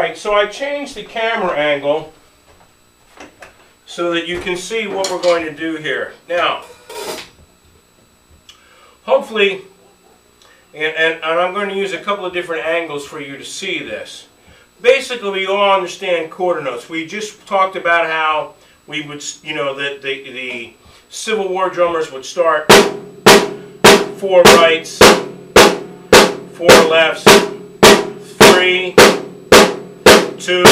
Alright, so I changed the camera angle so that you can see what we're going to do here. Now, hopefully, and I'm going to use a couple of different angles for you to see this. Basically, we all understand quarter notes. We just talked about how we would, the Civil War drummers would start 4 rights, 4 lefts, 3, 2,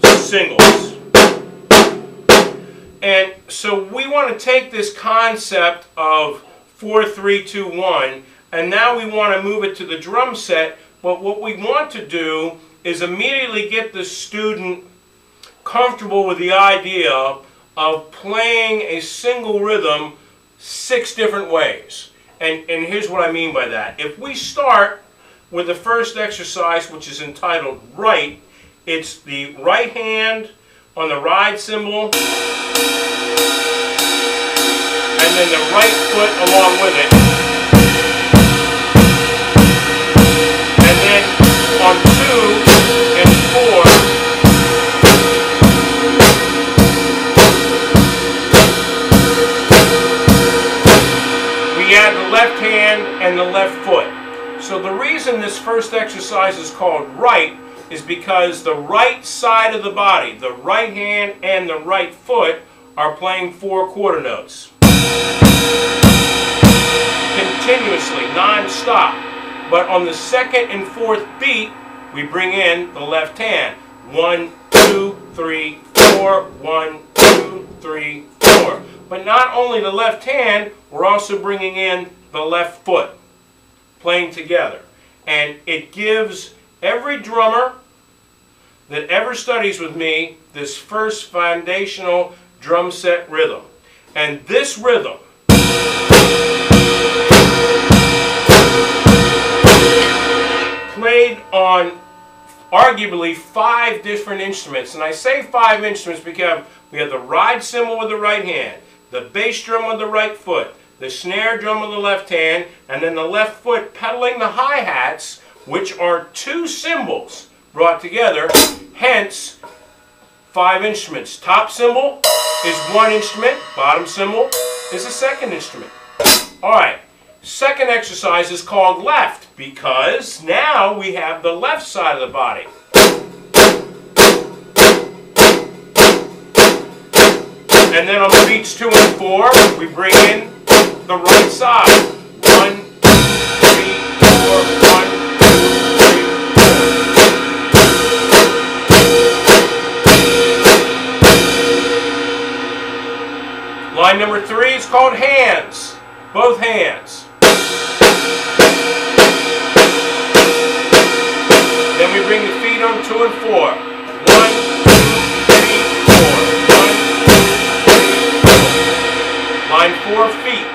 singles. And so we want to take this concept of 4, 3, 2, 1, and now we want to move it to the drum set. But what we want to do is immediately get the student comfortable with the idea of playing a single rhythm 6 different ways. And here's what I mean by that. If we start with the first exercise, which is entitled Right, it's the right hand on the ride cymbal, and then the right foot along with it. And then on 2 and 4, we add the left hand and the left foot. So the reason this first exercise is called Right is because the right side of the body, the right hand and the right foot, are playing 4 quarter notes. Continuously, non-stop. But on the 2nd and 4th beat, we bring in the left hand. 1, 2, 3, 4, 1, 2, 3, 4. But not only the left hand, we're also bringing in the left foot, playing together. And it gives every drummer that ever studies with me this first foundational drum set rhythm. And this rhythm played on arguably 5 different instruments. And I say 5 instruments because we have the ride cymbal with the right hand, the bass drum with the right foot, the snare drum with the left hand, and then the left foot pedaling the hi-hats, which are 2 cymbals brought together, hence 5 instruments. Top cymbal is 1 instrument, bottom cymbal is a 2nd instrument. Alright, second exercise is called left because now we have the left side of the body. And then on beats 2 and 4, we bring in the right side. 1, 2, 3, 4, 1, 2, 3. Line number 3 is called hands. Both hands. Then we bring the feet on 2 and 4. 1, 2, 3, 4. 1, 2, 3, 4. Line 4, feet.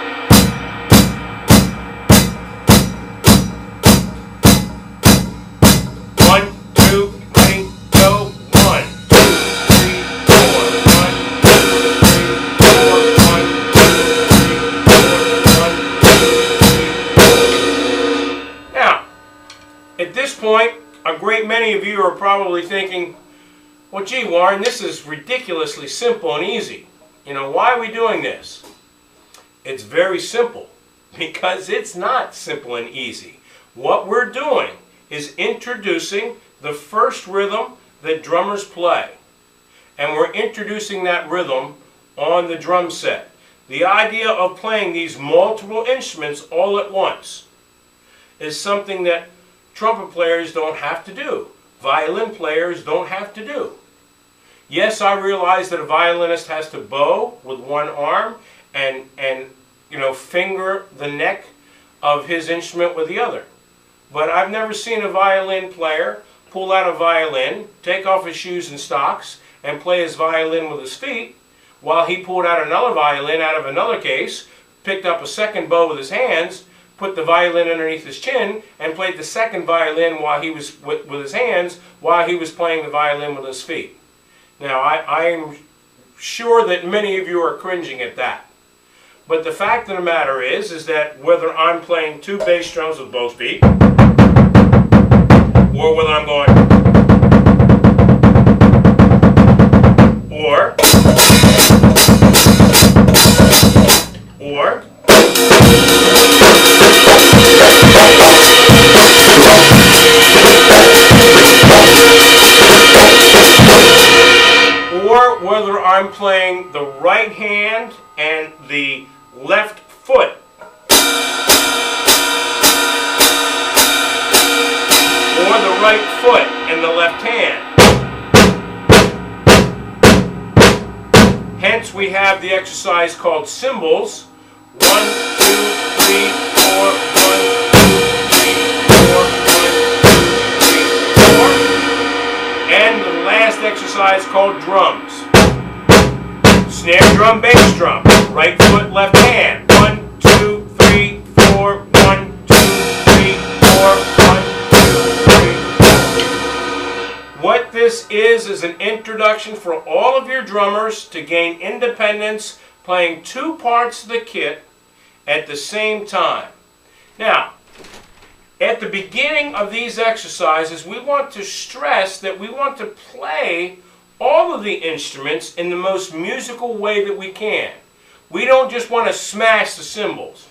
At this point, a great many of you are probably thinking, well, gee, Warren, this is ridiculously simple and easy. Why are we doing this? It's very simple, because it's not simple and easy. What we're doing is introducing the first rhythm that drummers play. And we're introducing that rhythm on the drum set. The idea of playing these multiple instruments all at once is something that trumpet players don't have to do. Violin players don't have to do. Yes, I realize that a violinist has to bow with one arm and finger the neck of his instrument with the other. But I've never seen a violin player pull out a violin, take off his shoes and stocks, and play his violin with his feet, while he pulled out another violin out of another case, picked up a second bow with his hands, put the violin underneath his chin, and played the second violin while he was with his hands, while he was playing the violin with his feet. Now, I am sure that many of you are cringing at that. But the fact of the matter is that whether I'm playing 2 bass drums with both feet, or whether I'm going, or, whether I'm playing the right hand and the left foot. Or the right foot and the left hand. Hence we have the exercise called cymbals. 1, 2, 3, 4, 1, 2, 3, 4, 1, 2, 3, 4. And the last exercise called drums. Snare drum, bass drum. Right foot, left hand. 1, 2, 3, 4, 1, 2, 3, 4, 1, 2, 3, 4. What this is an introduction for all of your drummers to gain independence playing two parts of the kit at the same time. Now, at the beginning of these exercises, we want to stress that we want to play all of the instruments in the most musical way that we can. We don't just want to smash the cymbals.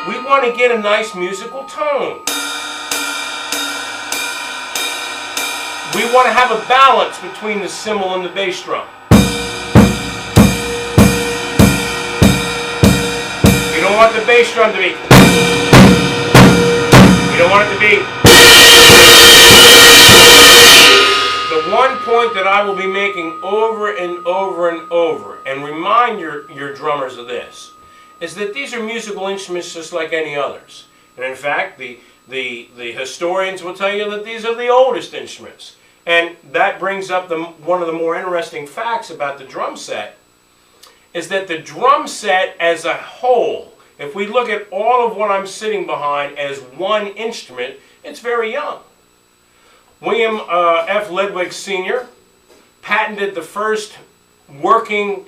We want to get a nice musical tone. We want to have a balance between the cymbal and the bass drum. You don't want the bass drum to be. You don't want it to be. The one point that I will be making over and over and over, and remind your drummers of this, is that these are musical instruments just like any others. And in fact, the historians will tell you that these are the oldest instruments. And that brings up one of the more interesting facts about the drum set, is that the drum set as a whole, if we look at all of what I'm sitting behind as one instrument, it's very young. William F. Ludwig Sr. patented the first working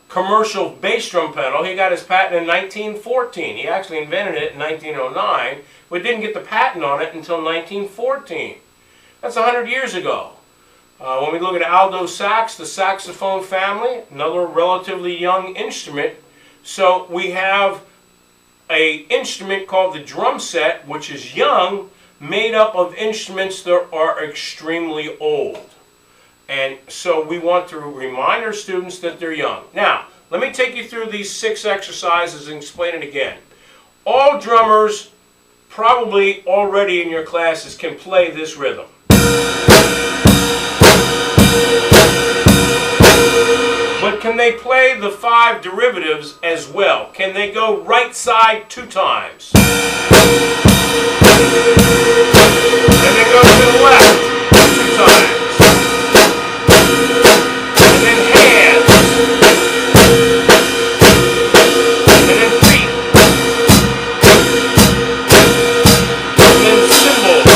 commercial bass drum pedal. He got his patent in 1914. He actually invented it in 1909, but didn't get the patent on it until 1914. That's 100 years ago. When we look at alto sax, the saxophone family, another relatively young instrument. So we have an instrument called the drum set, which is young, made up of instruments that are extremely old. And so we want to remind our students that they're young. Now, let me take you through these 6 exercises and explain it again. All drummers, probably already in your classes, can play this rhythm. But can they play the 5 derivatives as well? Can they go right side 2 times? And then go to the left 2 times. And then hands. And then feet. And then cymbals.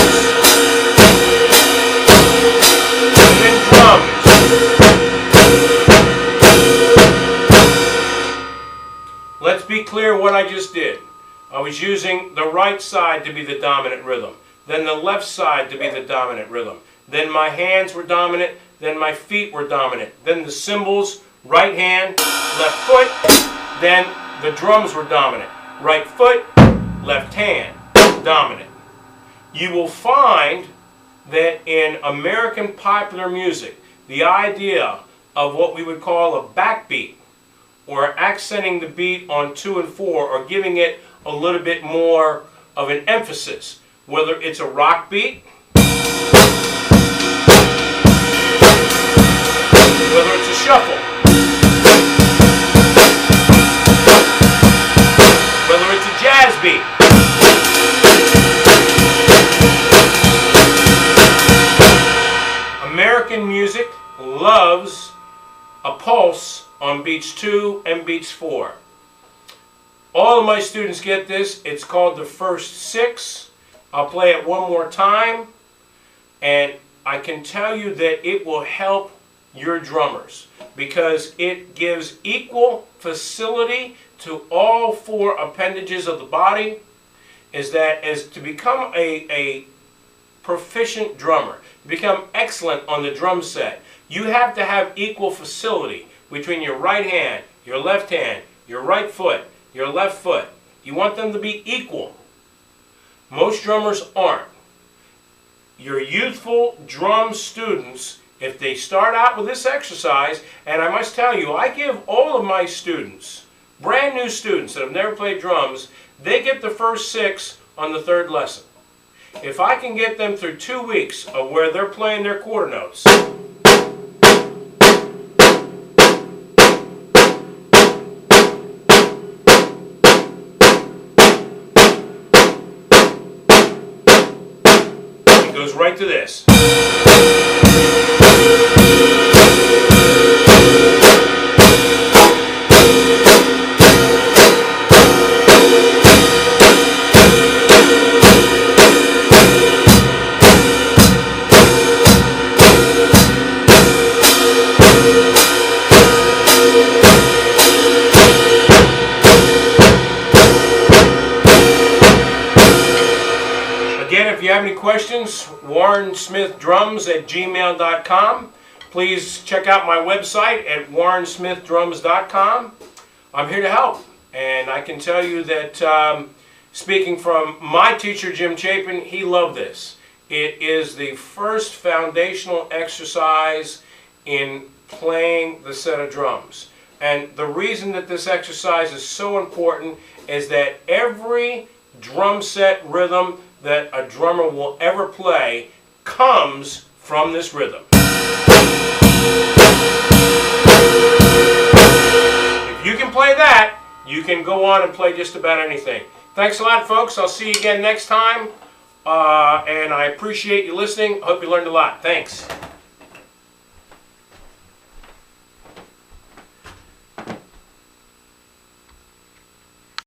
And then drums. Let's be clear what I just did. I was using the right side to be the dominant rhythm, then the left side to be the dominant rhythm, then my hands were dominant, then my feet were dominant, then the cymbals, right hand, left foot, then the drums were dominant, right foot, left hand, dominant. You will find that in American popular music, the idea of what we would call a backbeat, or accenting the beat on 2 and 4, or giving it a little bit more of an emphasis, whether it's a rock beat, whether it's a shuffle, whether it's a jazz beat. American music loves a pulse on beats 2 and beats 4. All of my students get this. It's called the first 6. I'll play it one more time, and I can tell you that it will help your drummers because it gives equal facility to all 4 appendages of the body. is to become a proficient drummer, to become excellent on the drum set, you have to have equal facility between your right hand, your left hand, your right foot, your left foot. You want them to be equal. Most drummers aren't. Your youthful drum students, if they start out with this exercise, and I must tell you, I give all of my students, brand new students that have never played drums, they get the first 6 on the 3rd lesson. If I can get them through 2 weeks of where they're playing their quarter notes, it goes right to this. If you have any questions, warrensmithdrums@gmail.com. Please check out my website at warrensmithdrums.com. I'm here to help, and I can tell you that speaking from my teacher, Jim Chapin, he loved this. It is the first foundational exercise in playing the set of drums. And the reason that this exercise is so important is that every drum set rhythm that a drummer will ever play comes from this rhythm. If you can play that, you can go on and play just about anything. Thanks a lot, folks. I'll see you again next time. And I appreciate you listening. Hope you learned a lot. Thanks.